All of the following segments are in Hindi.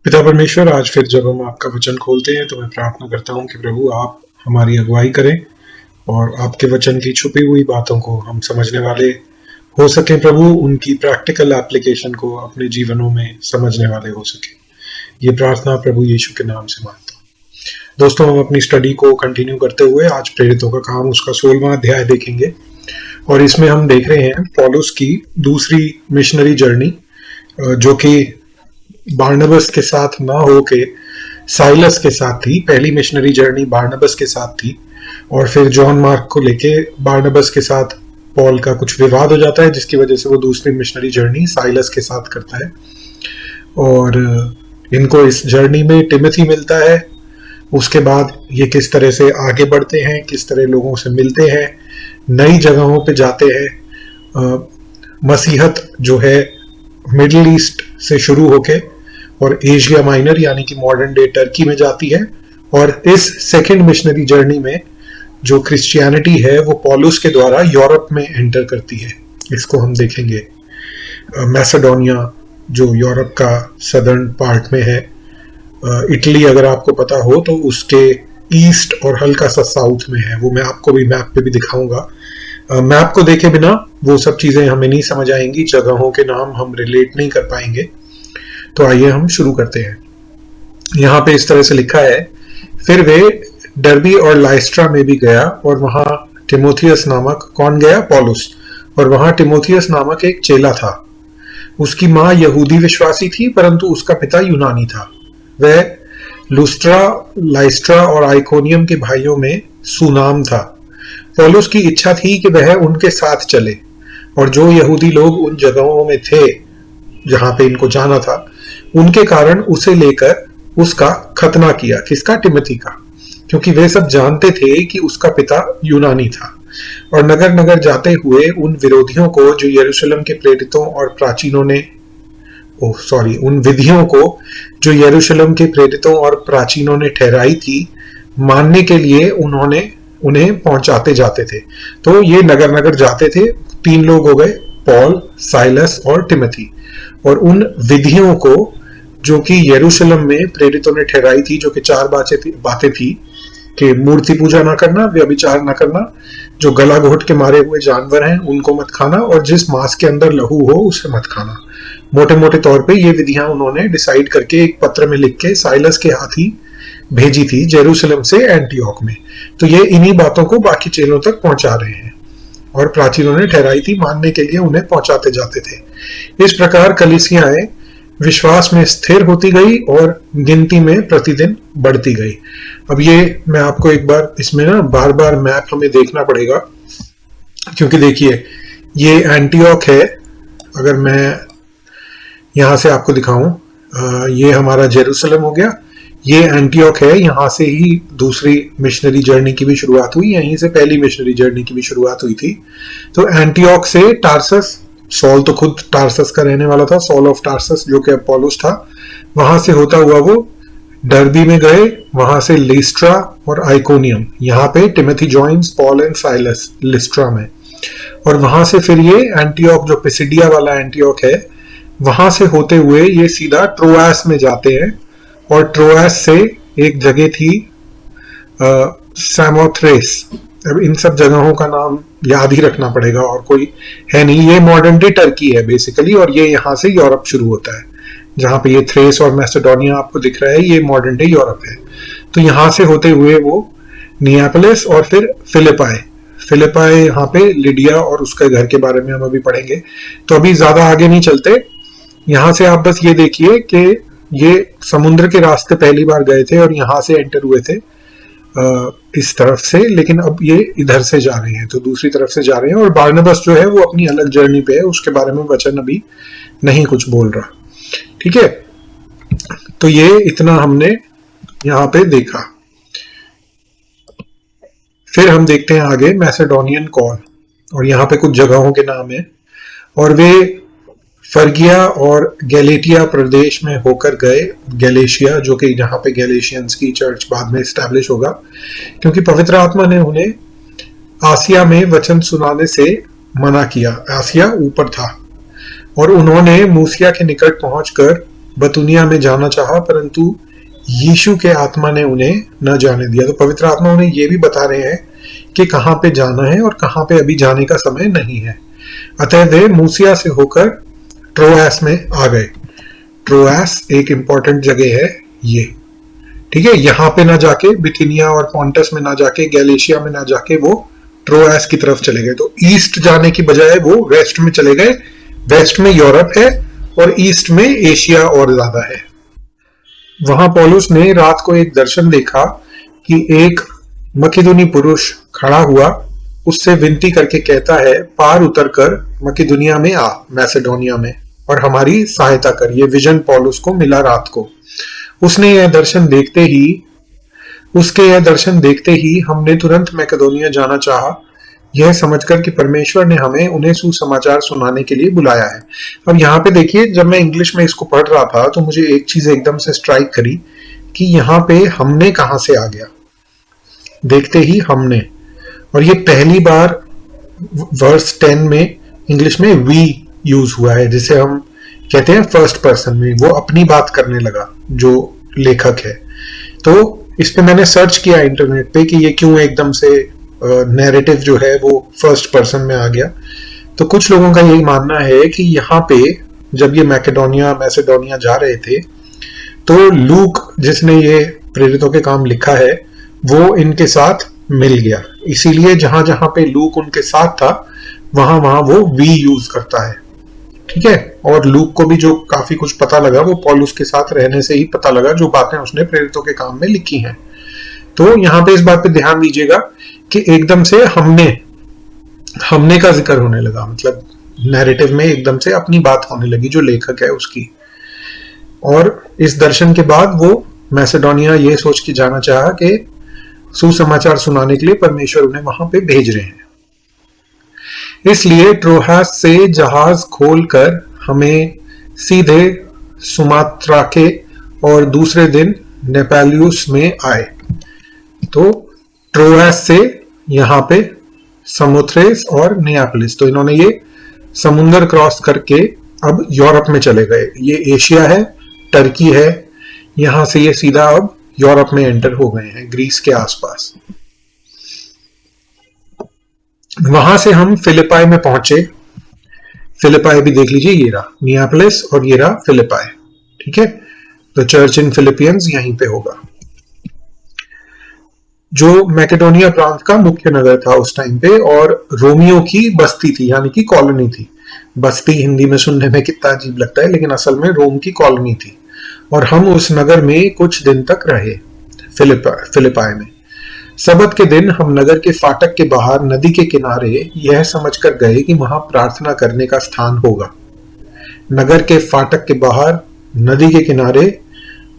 पिता परमेश्वर, आज फिर जब हम आपका वचन खोलते हैं तो मैं प्रार्थना करता हूं कि प्रभु आप हमारी अगुवाई करें और आपके वचन की छुपी हुई बातों को हम समझने वाले हो सकें। प्रभु, उनकी प्रैक्टिकल एप्लीकेशन को अपने जीवनों में समझने वाले हो सके। ये प्रार्थना प्रभु यीशु के नाम से मांगता हूं। दोस्तों, हम अपनी स्टडी को कंटिन्यू करते हुए आज प्रेरितों का काम उसका 16वां अध्याय देखेंगे और इसमें हम देख रहे हैं पौलुस की दूसरी मिशनरी जर्नी, जो कि बारनबस के साथ ना होके साइलस के साथ थी। पहली मिशनरी जर्नी बारनबस के साथ थी और फिर जॉन मार्क को लेके बारनबस के साथ पॉल का कुछ विवाद हो जाता है, जिसकी वजह से वो दूसरी मिशनरी जर्नी साइलस के साथ करता है और इनको इस जर्नी में टिमोथी मिलता है। उसके बाद ये किस तरह से आगे बढ़ते हैं, किस तरह लोगों से मिलते हैं, नई जगहों पे जाते हैं। मसीहत जो है मिडिल ईस्ट से शुरू होके और एशिया माइनर यानी कि मॉडर्न डे टर्की में जाती है और इस सेकंड मिशनरी जर्नी में जो क्रिश्चियनिटी है वो पौलुस के द्वारा यूरोप में एंटर करती है। इसको हम देखेंगे। मैसेडोनिया जो यूरोप का सदर्न पार्ट में है, इटली अगर आपको पता हो तो उसके ईस्ट और हल्का सा साउथ में है। वो मैं आपको भी मैप पे भी दिखाऊंगा। मैप को देखे बिना वो सब चीजें हमें नहीं समझ आएंगी, जगहों के नाम हम रिलेट नहीं कर पाएंगे। तो आइए हम शुरू करते हैं। यहाँ पे इस तरह से लिखा है, फिर वे डर्बी और लाइस्ट्रा में भी गया और वहां टिमोथियस नामक, कौन गया? पौलुस। और वहां टिमोथियस नामक एक चेला था। उसकी माँ यहूदी विश्वासी थी परंतु उसका पिता यूनानी था। वह लुस्ट्रा, लाइस्ट्रा और आइकोनियम के भाइयों में सुनाम था। पौलुस की इच्छा थी कि वह उनके साथ चले और जो यहूदी लोग उन जगहों में थे जहां पे इनको जाना था, उनके कारण उसे लेकर उसका खतना किया। किसका? टिमोथी का, क्योंकि वे सब जानते थे कि उसका पिता यूनानी था। और नगर नगर जाते हुए उन विरोधियों को जो यरूशलेम के प्रेरितों और प्राचीनों ने उन विधियों को जो यरूशलेम के प्रेरितों और प्राचीनों ने ठहराई थी, मानने के लिए उन्हें पहुंचाते जाते थे। तो ये नगर नगर जाते थे। 3 लोग हो गए, पॉल, साइलस और टिमोथी। और उन विधियों को जो कि यरूशलेम में प्रेरितों ने ठहराई थी, जो कि 4 बातें थी कि मूर्ति पूजा ना करना, व्यभिचार ना करना, जो गला घोट के मारे हुए जानवर हैं उनको मत खाना और जिस मांस के अंदर लहू हो उसे मत खाना। मोटे मोटे तौर पे ये विधियां उन्होंने डिसाइड करके एक पत्र में लिख के साइलस के हाथ ही भेजी थी जेरूशलेम से एंटियोक में। तो ये इन्हीं बातों को बाकी चेलों तक पहुंचा रहे हैं और प्राचीनों ने ठहराई थी, मानने के लिए उन्हें पहुंचाते जाते थे। इस प्रकार कलीसियाएं विश्वास में स्थिर होती गई और गिनती में प्रतिदिन बढ़ती गई। अब ये मैं आपको एक बार इसमें ना बार बार मैप हमें देखना पड़ेगा, क्योंकि देखिए ये एंटियोक है। अगर मैं यहां से आपको दिखाऊं, ये हमारा जेरूशलेम हो गया, ये एंटियोक है। यहां से ही दूसरी मिशनरी जर्नी की भी शुरुआत हुई, यहीं से पहली मिशनरी जर्नी की भी शुरुआत हुई थी। तो एंटियोक से टार्सस, सॉल तो खुद टार्सस का रहने वाला था, सॉल ऑफ टार्सस, जो कि पौलुस था। वहां से होता हुआ वो डर्बी में गए, वहां से लिस्ट्रा और आइकोनियम। यहाँ पे Timothy joins Paul and Silas Lystra में, और वहां से फिर ये एंटियोक, जो पिसिडिया वाला एंटियोक है, वहां से होते हुए ये सीधा ट्रोआस में जाते हैं। और ट्रोआस से एक जगह थी सामोथ्रेस। अब इन सब जगहों का नाम याद ही रखना पड़ेगा, और कोई है नहीं। ये मॉडर्न डे टर्की है बेसिकली, और ये यहाँ से यूरोप शुरू होता है। जहां पे ये थ्रेस और मैसेडोनिया आपको दिख रहा है, ये मॉडर्न डे यूरोप है। तो यहाँ से होते हुए वो नियापोलिस और फिर फिलिपाई, यहाँ पे लिडिया और उसके घर के बारे में हम अभी पढ़ेंगे। तो अभी ज्यादा आगे नहीं चलते। यहाँ से आप बस ये देखिए कि ये समुद्र के रास्ते पहली बार गए थे और यहां से एंटर हुए थे इस तरफ से, लेकिन अब ये इधर से जा रहे हैं, तो दूसरी तरफ से जा रहे हैं। और बारनबस जो है वो अपनी अलग जर्नी पे है, उसके बारे में वचन अभी नहीं कुछ बोल रहा। ठीक है, तो ये इतना हमने यहाँ पे देखा। फिर हम देखते हैं आगे मैसेडोनियन कॉल, और यहाँ पे कुछ जगहों के नाम है। और वे फर्गिया और गैलेटिया प्रदेश में होकर गए, गैलेशिया, जो कि जहां पे गैलेशियंस की चर्च बाद में स्टैब्लिश होगा, क्योंकि पवित्र आत्मा ने उन्हें आसिया में वचन सुनाने से मना किया। आसिया ऊपर था। और उन्होंने मूसिया के निकट पहुंचकर बतूनिया में जाना चाहा, परंतु यीशु के आत्मा ने उन्हें न जाने दिया। तो पवित्र आत्मा उन्हें ये भी बता रहे हैं कि कहाँ पे जाना है और कहाँ पे अभी जाने का समय नहीं है। अतः वे मूसिया से होकर ट्रोआस में आ गए। ट्रोआस एक इंपॉर्टेंट जगह है ये, ठीक है। यहाँ पे ना जाके बिथिनिया और पॉन्टस में ना जाके, गैलेशिया में ना जाके वो ट्रोआस की तरफ चले गए। तो ईस्ट जाने की बजाय वो वेस्ट में चले गए। वेस्ट में यूरोप है और ईस्ट में एशिया और ज्यादा है। वहां पौलुस ने रात को एक दर्शन देखा कि एक मकिदुनी पुरुष खड़ा हुआ, उससे विनती करके कहता है, पार उतर कर मकिदुनिया में आ, मैसेडोनिया में, और हमारी सहायता कर। ये विजन पौलुस को मिला रात को। उसके यह दर्शन देखते ही हमने तुरंत मैकेडोनिया जाना चाहा, यह समझकर कि परमेश्वर ने हमें उन्हें सुसमाचार सुनाने के लिए बुलाया है। अब यहाँ पे देखिए, जब मैं इंग्लिश में इसको पढ़ रहा था तो मुझे एक चीज एकदम से स्ट्राइक करी कि यहाँ पे हमने कहाँ से आ गया। देखते ही हमने, और ये पहली बार वर्स 10 में इंग्लिश में वी यूज हुआ है, जिसे हम कहते हैं फर्स्ट पर्सन में। वो अपनी बात करने लगा जो लेखक है। तो इस पे मैंने सर्च किया इंटरनेट पे कि ये क्यों एकदम से नैरेटिव जो है वो फर्स्ट पर्सन में आ गया। तो कुछ लोगों का यही मानना है कि यहाँ पे जब ये मैसेडोनिया जा रहे थे तो लूक, जिसने ये प्रेरितों के काम लिखा है, वो इनके साथ मिल गया। इसीलिए जहां जहां पे लूक उनके साथ था वहां वहां वो वी यूज करता है, ठीक है। और लूक को भी जो काफी कुछ पता लगा वो पौलुस के साथ रहने से ही पता लगा, जो बातें उसने प्रेरितों के काम में लिखी हैं। तो यहाँ पे इस बात पे ध्यान दीजिएगा कि एकदम से हमने का जिक्र होने लगा, मतलब नैरेटिव में एकदम से अपनी बात होने लगी जो लेखक है उसकी। और इस दर्शन के बाद वो मैसेडोनिया ये सोच के जाना चाहा कि सुसमाचार सुनाने के लिए परमेश्वर उन्हें वहां पे भेज रहे हैं। इसलिए ट्रोहास से जहाज खोलकर हमें सीधे सुमात्रा के और दूसरे दिन नेपालियस में आए। तो ट्रोआस से यहाँ पे समुथ्रेस और नियापोलिस, तो इन्होंने ये समुंदर क्रॉस करके अब यूरोप में चले गए। ये एशिया है, टर्की है, यहां से ये सीधा अब यूरोप में एंटर हो गए हैं, ग्रीस के आसपास। वहां से हम फिलिपाई में पहुंचे। फिलिपाई भी देख लीजिए, ये रहा नियापोलिस और ये रहा फिलिपाई, ठीक है। तो चर्च इन फिलिपियंस यहीं पे होगा, जो मैकेडोनिया प्रांत का मुख्य नगर था उस टाइम पे, और रोमियो की बस्ती थी, यानी कि कॉलोनी थी। बस्ती हिंदी में सुनने में कितना अजीब लगता है, लेकिन असल में रोम की कॉलोनी थी। और हम उस नगर में कुछ दिन तक रहे, फिलिपाई में। सबत के दिन हम नगर के फाटक के बाहर नदी के किनारे यह समझकर गए कि वहां प्रार्थना करने का स्थान होगा। नगर के फाटक के बाहर नदी के किनारे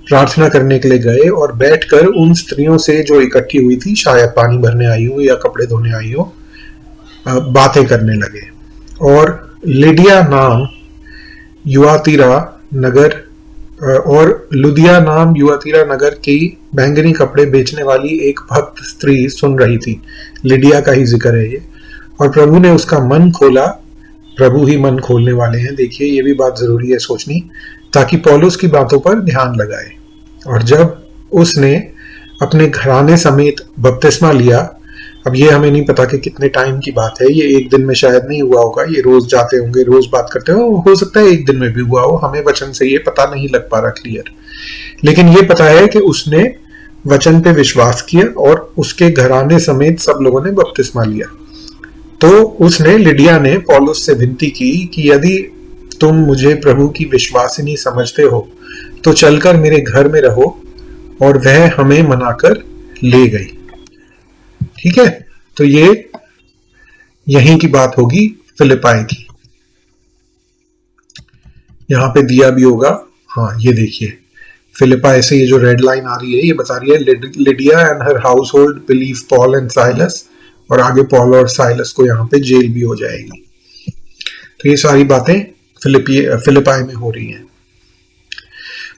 प्रार्थना करने के लिए गए और बैठकर उन स्त्रियों से जो इकट्ठी हुई थी, शायद पानी भरने आई हो या कपड़े धोने आई हो, बातें करने लगे। और लिडिया नाम युआतीरा नगर और लुदिया नाम युआतीरा नगर की बैंगनी कपड़े बेचने वाली एक भक्त स्त्री सुन रही थी। लिडिया का ही जिक्र है ये। और प्रभु ने उसका मन खोला। प्रभु ही मन खोलने वाले हैं, देखिए ये भी बात जरूरी है सोचनी, ताकि पौलुस की बातों पर ध्यान लगाए। और जब उसने अपने घराने समेत बपतिस्मा लिया, अब ये हमें नहीं पता कि कितने टाइम की बात है, ये एक दिन में शायद नहीं हुआ होगा, ये रोज जाते होंगे, रोज बात करते हो सकता है एक दिन में भी हुआ हो, हमें वचन से ये पता नहीं लग पा रहा क्लियर। लेकिन ये पता है कि उसने वचन पे विश्वास किया और उसके घराने समेत सब लोगों ने बपतिस्मा लिया। तो उसने, लिडिया ने पौलुस से विनती की कि यदि तुम मुझे प्रभु की विश्वासिनी समझते हो तो चलकर मेरे घर में रहो, और वह हमें मनाकर ले गई, ठीक है। तो ये यहीं की बात होगी, फिलिपाई की। यहां पे दिया भी होगा, हाँ ये देखिए, फिलिपाई से ये जो रेड लाइन आ रही है ये बता रही है Lydia and her house hold believe Paul and Silas, और आगे पॉल और साइलस को यहाँ पे जेल भी हो जाएगी। तो ये सारी बातें फिलिपाई में हो रही हैं।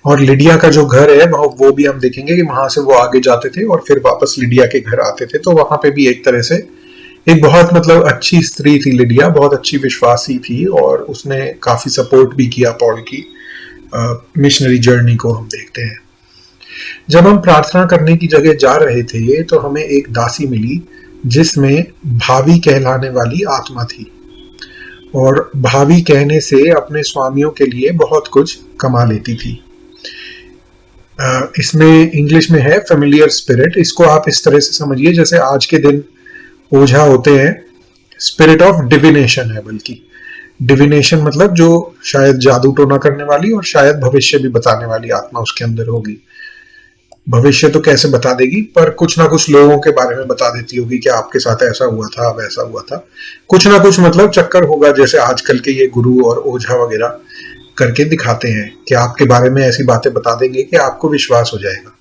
और लिडिया का जो घर है वो भी हम देखेंगे कि वहां से वो आगे जाते थे और फिर वापस लिडिया के घर आते थे। तो वहां पे भी एक तरह से एक बहुत मतलब अच्छी स्त्री थी लिडिया, बहुत अच्छी विश्वासी थी, और उसने काफी सपोर्ट भी किया पॉल की मिशनरी जर्नी को हम देखते हैं। जब हम प्रार्थना करने की जगह जा रहे थे तो हमें एक दासी मिली जिसमें भावी कहलाने वाली आत्मा थी और भावी कहने से अपने स्वामियों के लिए बहुत कुछ कमा लेती थी। इसमें इंग्लिश में है फेमिलियर स्पिरिट। इसको आप इस तरह से समझिए जैसे आज के दिन ओझा होते हैं, स्पिरिट ऑफ डिविनेशन है, बल्कि डिविनेशन मतलब जो शायद जादू टोना करने वाली और शायद भविष्य भी बताने वाली आत्मा उसके अंदर होगी। भविष्य तो कैसे बता देगी, पर कुछ ना कुछ लोगों के बारे में बता देती होगी कि आपके साथ ऐसा हुआ था, वैसा हुआ था, कुछ ना कुछ मतलब चक्कर होगा, जैसे आजकल के ये गुरु और ओझा वगैरह करके दिखाते हैं कि आपके बारे में ऐसी बातें बता देंगे कि आपको विश्वास हो जाएगा।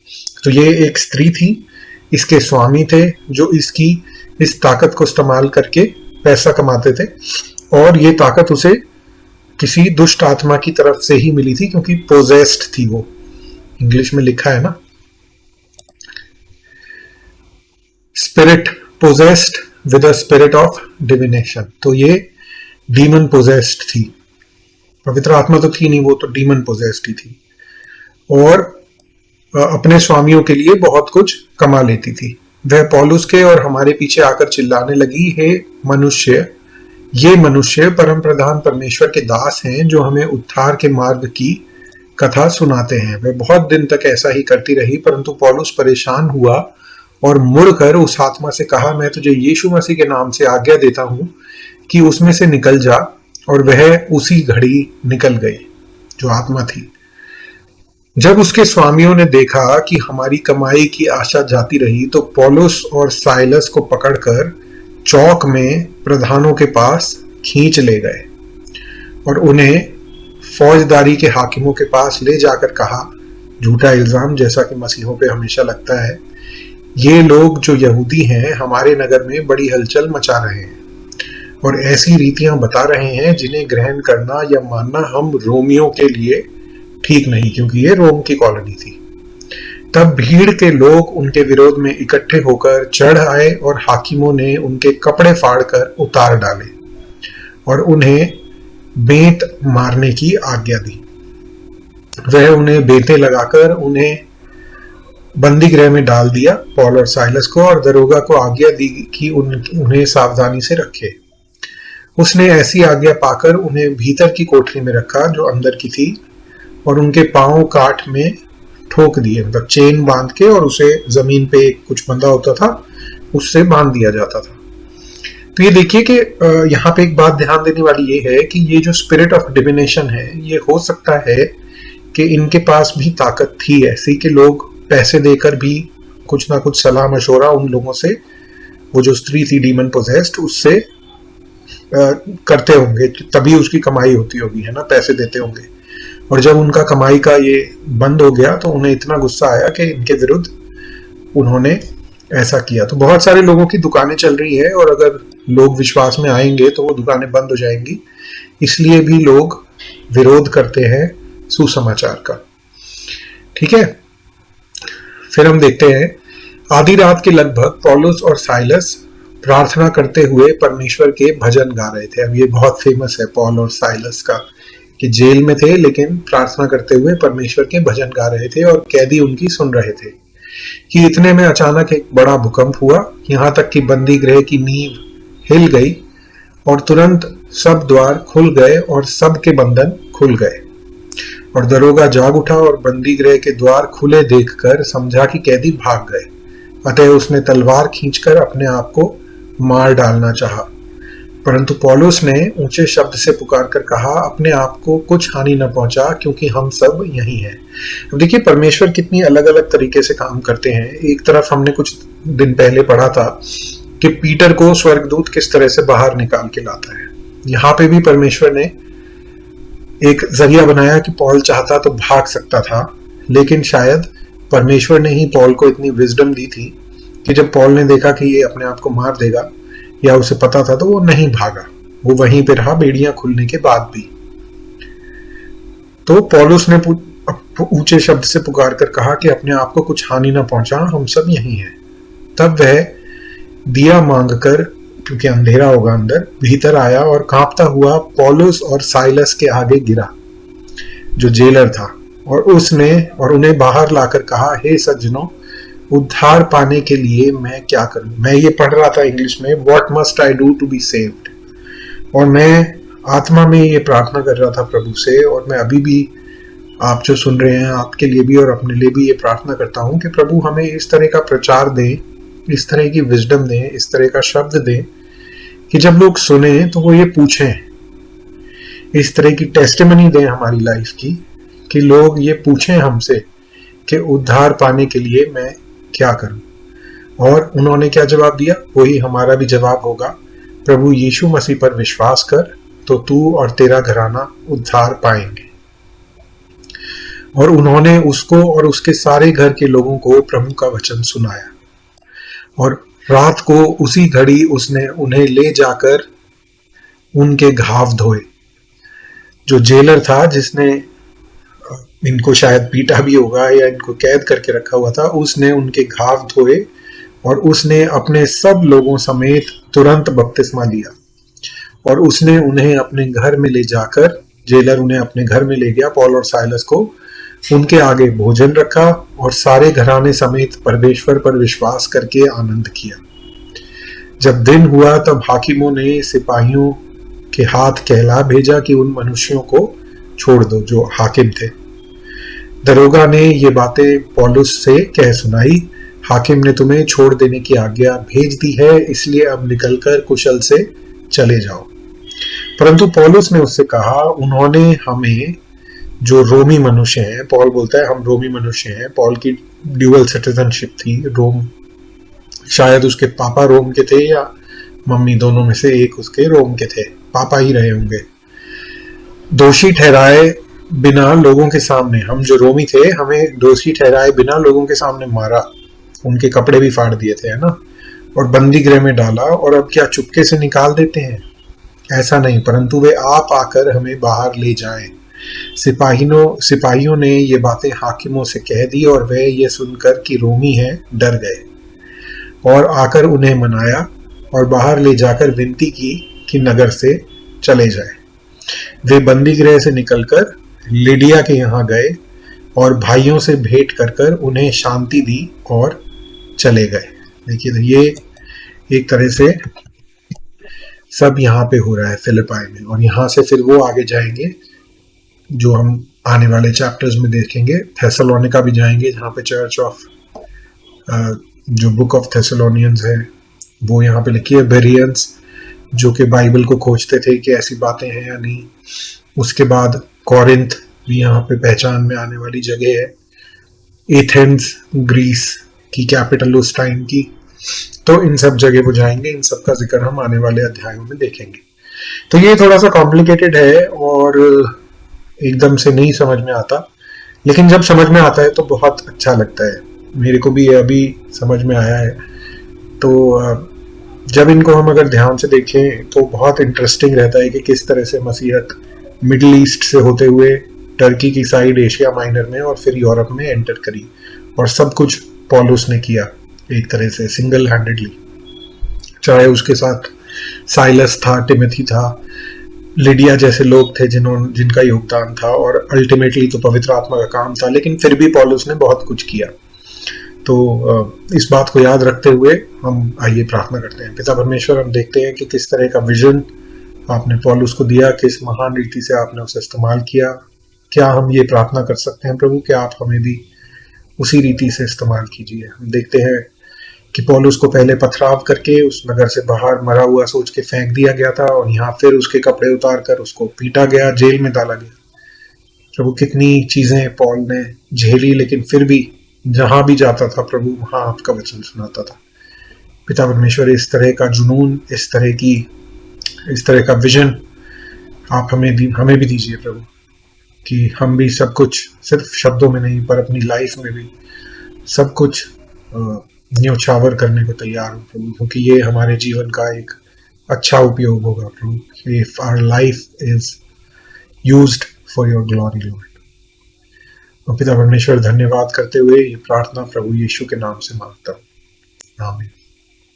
तो ये एक स्त्री थी, इसके स्वामी थे जो इसकी इस ताकत को इस्तेमाल करके पैसा कमाते थे और ये ताकत उसे किसी दुष्ट आत्मा की तरफ से ही मिली थी क्योंकि पोजेस्ड थी वो। इंग्लिश में लिखा है ना, spirit possessed with a spirit of divination. तो ये डीमन पोजेस्ड थी, पवित्र आत्मा तो थी नहीं, वो तो डीमन पोजेस्ड ही थी और अपने स्वामियों के लिए बहुत कुछ कमा लेती थी। वह पौलुस के और हमारे पीछे आकर चिल्लाने लगी, हे मनुष्य, ये मनुष्य परम प्रधान परमेश्वर के दास हैं जो हमें उद्धार के मार्ग की कथा सुनाते हैं। वह बहुत दिन तक ऐसा ही करती रही, परंतु पौलुस परेशान हुआ और मुड़कर उस आत्मा से कहा, मैं तुझे यीशु मसीह के नाम से आज्ञा देता हूं कि उसमें से निकल जा। और वह उसी घड़ी निकल गई जो आत्मा थी। जब उसके स्वामियों ने देखा कि हमारी कमाई की आशा जाती रही तो पौलुस और साइलस को पकड़कर चौक में प्रधानों के पास खींच ले गए और उन्हें फौजदारी के हाकिमों के पास ले जाकर कहा, झूठा इल्जाम जैसा कि मसीहों पे हमेशा लगता है, ये लोग जो यहूदी हैं हमारे नगर में बड़ी हलचल मचा रहे हैं और ऐसी रीतियां बता रहे हैं जिन्हें ग्रहण करना या मानना हम रोमियों के लिए ठीक नहीं, क्योंकि ये रोम की कॉलोनी थी। तब भीड़ के लोग उनके विरोध में इकट्ठे होकर चढ़ आए और हाकिमों ने उनके कपड़े फाड़कर उतार डाले और उन्हें बेंत मारने की आज्ञा दी। वह उन्हें बेंतें लगाकर उन्हें बंदी गृह में डाल दिया, पौल और साइलस को, और दरोगा को आज्ञा दी कि उन्हें सावधानी से रखे। उसने ऐसी आज्ञा पाकर उन्हें भीतर की कोठरी में रखा जो अंदर की थी और उनके पांव काठ में ठोक दिए, मतलब चेन बांध के, और उसे जमीन पे कुछ बंधा होता था उससे बांध दिया जाता था। तो ये देखिए कि यहाँ पे एक बात ध्यान देने वाली ये है कि ये जो स्पिरिट ऑफ डिविनेशन है, ये हो सकता है कि इनके पास भी ताकत थी ऐसी कि लोग पैसे देकर भी कुछ ना कुछ सलाह मशवरा उन लोगों से, वो जो स्त्री थी डीमन पोजेस्ड, उससे करते होंगे, तभी उसकी कमाई होती होगी, है ना, पैसे देते होंगे। और जब उनका कमाई का ये बंद हो गया तो उन्हें इतना गुस्सा आया कि इनके विरुद्ध उन्होंने ऐसा किया। तो बहुत सारे लोगों की दुकानें चल रही है और अगर लोग विश्वास में आएंगे तो वो दुकानें बंद हो जाएंगी, इसलिए भी लोग विरोध करते हैं सुसमाचार का। ठीक है, फिर हम देखते हैं आधी रात के लगभग पौलुस और साइलस प्रार्थना करते हुए परमेश्वर के भजन गा रहे थे। अब ये बहुत फेमस है पौल और साइलस का, कि जेल में थे लेकिन प्रार्थना करते हुए परमेश्वर के भजन गा रहे थे और कैदी उनकी सुन रहे थे कि इतने में अचानक एक बड़ा भूकंप हुआ, यहाँ तक कि बंदी गृह की नींव हिल गई और तुरंत सब द्वार खुल गए और सब के बंधन खुल गए। और दरोगा जाग उठा और बंदी गृह के द्वार खुले देखकर समझा कि कैदी भाग गए, अतः उसने तलवार खींचकर अपने आप को मार डालना चाहा, परंतु पौलुस ने ऊंचे शब्द से पुकार कर कहा, अपने आप को कुछ हानि न पहुंचा क्योंकि हम सब यही हैं। अब देखिए परमेश्वर कितनी अलग अलग तरीके से काम करते हैं। एक तरफ हमने कुछ दिन पहले पढ़ा था कि पीटर को स्वर्गदूत किस तरह से बाहर निकाल के लाता है। यहाँ पे भी परमेश्वर ने एक जरिया बनाया कि पौल चाहता तो भाग सकता था, लेकिन शायद परमेश्वर ने ही पौल को इतनी विजडम दी थी कि जब पौल ने देखा कि ये अपने आप को मार देगा, या उसे पता था, तो वो नहीं भागा, वो वहीं पे रहा बेड़ियां खुलने के बाद भी। तो पौलुस ने ऊंचे शब्द से पुकार कर कहा कि अपने आप को कुछ हानि ना पहुंचा, हम सब यहीं हैं। तब वह दिया मांगकर, क्योंकि अंधेरा होगा अंदर, भीतर आया और कांपता हुआ पौलुस और साइलस के आगे गिरा। जो जेलर था, और उन्हें बाहर लाकर कहा, हे सज्जनों, उद्धार पाने के लिए मैं क्या करूं? मैं ये पढ़ रहा था इंग्लिश में, what must I do to be saved. और मैं आत्मा में ये प्रार्थना कर रहा था प्रभु से, और मैं अभी भी आप जो सुन रहे हैं आपके लिए भी और अपने लिए भी ये प्रार्थना करता हूं कि प्रभु हमें इस तरह का प्रचार दें, इस तरह की विजडम दें, इस तरह का शब्द दें कि जब लोग सुने तो वो ये पूछें, इस तरह की टेस्टिमनी दें हमारी लाइफ की, कि लोग ये पूछें हमसे कि उद्धार पाने के लिए मैं क्या करूं। और उन्होंने क्या जवाब दिया? वही हमारा भी जवाब होगा, प्रभु यीशु मसीह पर विश्वास कर तो तू और तेरा घराना उद्धार पाएंगे। और उन्होंने उसको और उसके सारे घर के लोगों को प्रभु का वचन सुनाया, और रात को उसी घड़ी उसने उन्हें ले जाकर उनके घाव धोए। जो जेलर था, जिसने इनको शायद पीटा भी होगा या इनको कैद करके रखा हुआ था, उसने उनके घाव धोए और उसने अपने सब लोगों समेत तुरंत बपतिस्मा लिया। और उसने उन्हें अपने घर में ले जाकर, जेलर उन्हें अपने घर में ले गया, पौल और साइलस को, उनके आगे भोजन रखा और सारे घराने समेत परमेश्वर पर विश्वास करके आनंद किया। जब दिन हुआ तब हाकिमों ने सिपाहियों के हाथ कहला भेजा कि उन मनुष्यों को छोड़ दो जो हाकिम थे। दरोगा ने ये बातें पौलुस से कह सुनाई, हाकिम ने तुम्हें छोड़ देने की आज्ञा भेज दी है, इसलिए अब निकलकर कुशल से चले जाओ। परंतु पौलुस ने उससे कहा, उन्होंने हमें, जो रोमी मनुष्य हैं, पौल बोलता है हम रोमी मनुष्य हैं, पौल की ड्यूअल सिटीजनशिप थी, रोम, शायद उसके पापा रोम के थे या मम्मी, दोनों में से एक उसके रोम के थे, पापा ही रहे होंगे। दोषी ठहराए बिना लोगों के सामने, हम जो रोमी थे, हमें दोषी ठहराए बिना लोगों के सामने मारा, उनके कपड़े भी फाड़ दिए थे, है ना, और बंदी गृह में डाला। और अब क्या चुपके से निकाल देते हैं? ऐसा नहीं, परंतु वे आप आकर हमें बाहर ले जाएं। सिपाहियों ने ये बातें हाकिमों से कह दी, और वे ये सुनकर कि रोमी हैं डर गए और आकर उन्हें मनाया और बाहर ले जाकर विनती की कि नगर से चले जाएं। वे बंदी गृह से निकलकर लिडिया के यहाँ गए और भाइयों से भेंट कर उन्हें शांति दी और चले गए। देखिए, ये एक तरह से सब यहाँ पे हो रहा है फिलिपाई में, और यहाँ से फिर वो आगे जाएंगे जो हम आने वाले चैप्टर्स में देखेंगे। थेसलोनिका भी जाएंगे, जहाँ पे चर्च ऑफ, जो बुक ऑफ थेसलोनियंस है वो यहाँ पे लिखी है। बेरियंस, जो कि बाइबल को खोजते थे कि ऐसी बातें हैं या नहीं। उसके बाद कॉरिंथ भी यहाँ पे पहचान में आने वाली जगह है। एथेंस, ग्रीस की कैपिटल उस टाइम की। तो इन सब जगह वो जाएंगे, इन सब का जिक्र हम आने वाले अध्यायों में देखेंगे। तो ये थोड़ा सा कॉम्प्लिकेटेड है और एकदम से नहीं समझ में आता, लेकिन जब समझ में आता है तो बहुत अच्छा लगता है। मेरे को भी अभी समझ में आया है। तो जब इनको हम अगर ध्यान से देखें तो बहुत इंटरेस्टिंग रहता है कि किस तरह से मसीहत मिडिल ईस्ट से होते हुए टर्की की साइड, एशिया माइनर में और फिर यूरोप में एंटर करी, और सब कुछ पौलुस ने किया एक तरह से सिंगल हैंडेडली। चाहे उसके साथ साइलस था, टिमोथी था, लिडिया जैसे लोग थे जिनका योगदान था, और अल्टीमेटली तो पवित्र आत्मा का काम था, लेकिन फिर भी पौलुस ने बहुत कुछ किया। तो इस बात को याद रखते हुए हम आइए प्रार्थना करते हैं। पिता परमेश्वर, हम देखते हैं कि किस तरह का विजन आपने पौलुस को दिया, किस महान रीति से आपने उसे इस्तेमाल किया। क्या हम ये प्रार्थना कर सकते हैं प्रभु कि आप हमें भी उसी रीति से इस्तेमाल कीजिए। हम देखते हैं कि पौलुस को पहले पथराव करके उस नगर से बाहर मरा हुआ सोच के फेंक दिया गया था, और यहाँ फिर उसके कपड़े उतार कर उसको पीटा गया, जेल में डाला गया। प्रभु, कितनी चीजें पौल ने झेली, लेकिन फिर भी जहां भी जाता था प्रभु, वहां आपका वचन सुनाता था। पिता परमेश्वर, इस तरह का जुनून, इस तरह का विजन आप हमें भी दीजिए प्रभु, कि हम भी सब कुछ सिर्फ शब्दों में नहीं पर अपनी लाइफ में भी सब कुछ न्योछावर करने को तैयार हो प्रभु, क्योंकि ये हमारे जीवन का एक अच्छा उपयोग होगा प्रभु। If our life is used for your glory lord. और पिता परमेश्वर, धन्यवाद करते हुए ये प्रार्थना प्रभु यीशु के नाम से मांगता हूँ, आमीन।